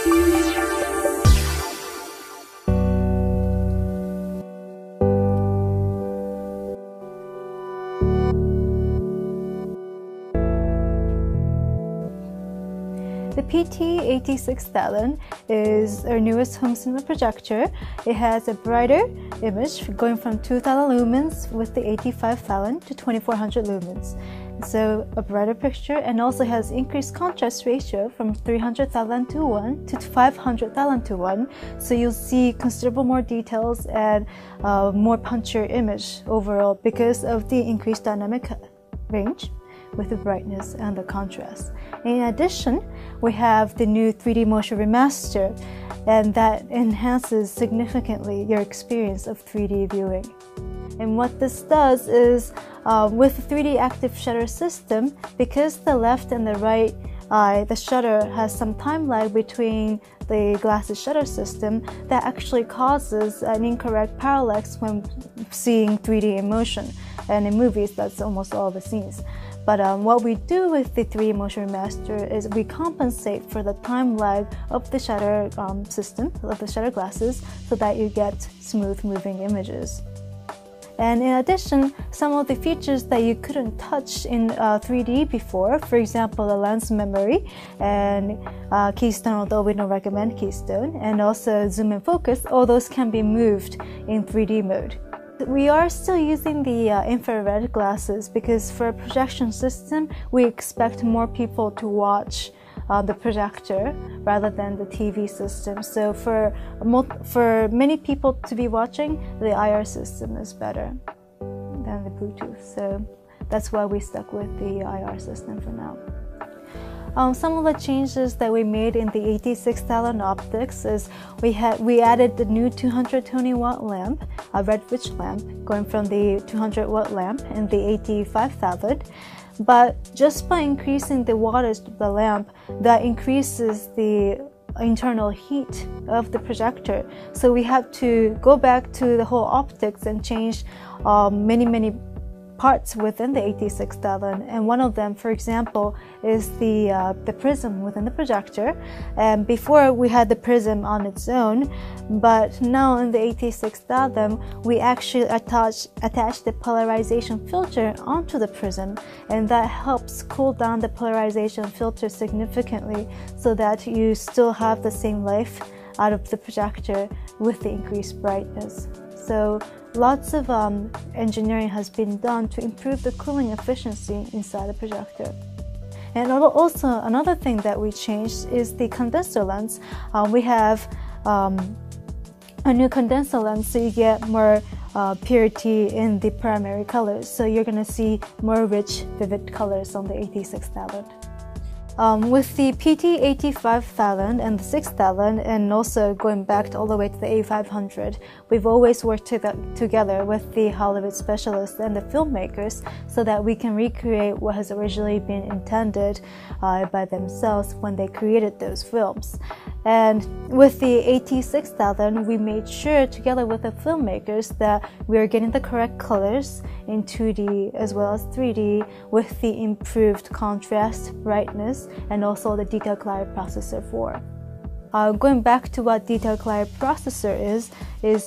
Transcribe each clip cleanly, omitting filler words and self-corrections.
The PT-AT6000 is our newest home cinema projector. It has a brighter image going from 2000 lumens with the AT5000 to 2400 lumens. So a brighter picture, and also has increased contrast ratio from 300,000 to 1 to 500,000 to 1. So you'll see considerable more details and more punchier image overall because of the increased dynamic range with the brightness and the contrast. In addition, we have the new 3D Motion Remaster, and that enhances significantly your experience of 3D viewing. And what this does is, with the 3D active shutter system, because the left and the right eye, the shutter has some time lag between the glasses shutter system, that actually causes an incorrect parallax when seeing 3D in motion. And in movies, that's almost all the scenes. But what we do with the 3D Motion Remaster is we compensate for the time lag of the shutter system, of the shutter glasses, so that you get smooth moving images. And in addition, some of the features that you couldn't touch in 3D before, for example, the lens memory and keystone, although we don't recommend keystone, and also zoom and focus, all those can be moved in 3D mode. We are still using the infrared glasses because for a projection system, we expect more people to watch the projector rather than the TV system. So for many people to be watching, the IR system is better than the Bluetooth. So that's why we stuck with the IR system for now. Some of the changes that we made in the AT6000 optics is we added the new 220 watt lamp, a red witch lamp, going from the 200 watt lamp in the AT5000. But just by increasing the wattage of the lamp, that increases the internal heat of the projector. So we have to go back to the whole optics and change many parts within the AT6000, and one of them, for example, is the prism within the projector. And before we had the prism on its own, but now in the AT6000 we actually attach the polarization filter onto the prism, and that helps cool down the polarization filter significantly so that you still have the same life out of the projector with the increased brightness. So lots of engineering has been done to improve the cooling efficiency inside the projector. And also another thing that we changed is the condenser lens. We have a new condenser lens, so you get more purity in the primary colors. So you're going to see more rich, vivid colors on the AT6000. With the PT-AT5000 and the 6000, and also going back all the way to the A500, we've always worked together with the Hollywood specialists and the filmmakers so that we can recreate what has originally been intended by themselves when they created those films. And with the AT6000, we made sure together with the filmmakers that we are getting the correct colors in 2D as well as 3D with the improved contrast, brightness, and also the detail clarity processor 4. Going back to what detail clarity processor is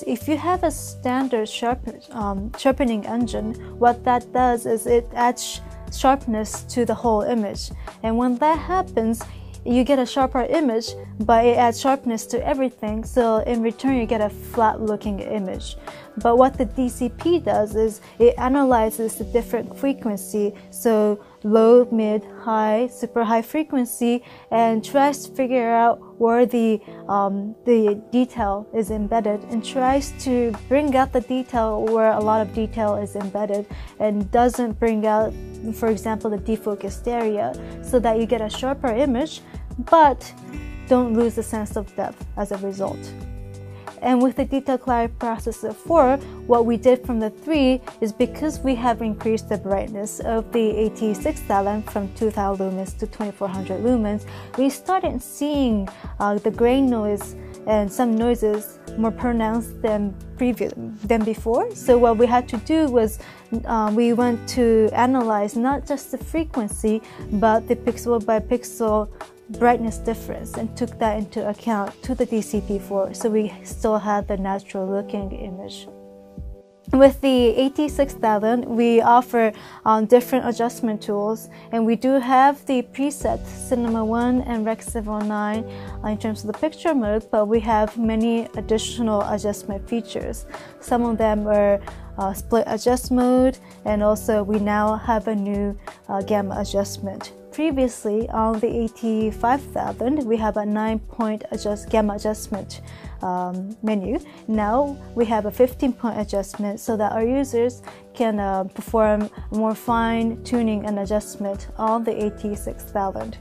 if you have a standard sharpening engine, what that does is it adds sharpness to the whole image. And when that happens, you get a sharper image, but it adds sharpness to everything, so in return you get a flat looking image. But what the DCP does is it analyzes the different frequency, so low, mid, high, super high frequency, and tries to figure out where the detail is embedded, and tries to bring out the detail where a lot of detail is embedded, and doesn't bring out, for example, the defocused area, so that you get a sharper image, but don't lose the sense of depth as a result. And with the detail clarity processor 4, what we did from the 3 is because we have increased the brightness of the AT6000 from 2000 lumens to 2400 lumens, we started seeing the grain noise and some noises more pronounced than before. So what we had to do was we went to analyze not just the frequency, but the pixel by pixel brightness difference and took that into account to the DCP-4, so we still had the natural looking image. With the AT6000, we offer different adjustment tools, and we do have the preset Cinema 1 and Rec 709 in terms of the picture mode, but we have many additional adjustment features. Some of them are split adjust mode, and also we now have a new gamma adjustment. Previously on the AT5000, we have a 9-point gamma adjustment menu. Now we have a 15-point adjustment so that our users can perform more fine tuning and adjustment on the AT6000.